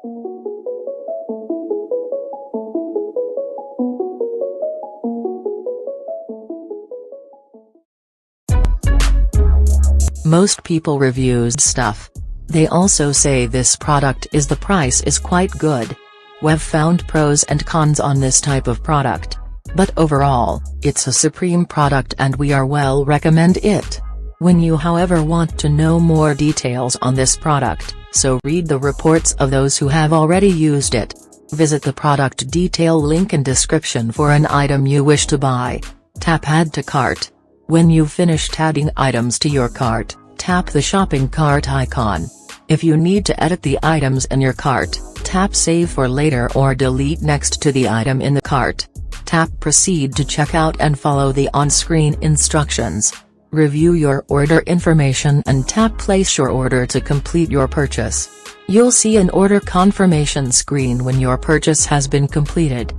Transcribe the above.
Most people reviews stuff. They also say this product is the price is quite good. We've found pros and cons on this type of product. But overall, it's a supreme product and we are well recommend it. When you however want to know more details on this product, so read the reports of those who have already used it. Visit the product detail link in description for an item you wish to buy. Tap add to cart. When you've finished adding items to your cart, tap the shopping cart icon. If you need to edit the items in your cart, tap save for later or delete next to the item in the cart. Tap proceed to checkout and follow the on-screen instructions. Review your order information and tap place your order to complete your purchase. You'll see an order confirmation screen when your purchase has been completed.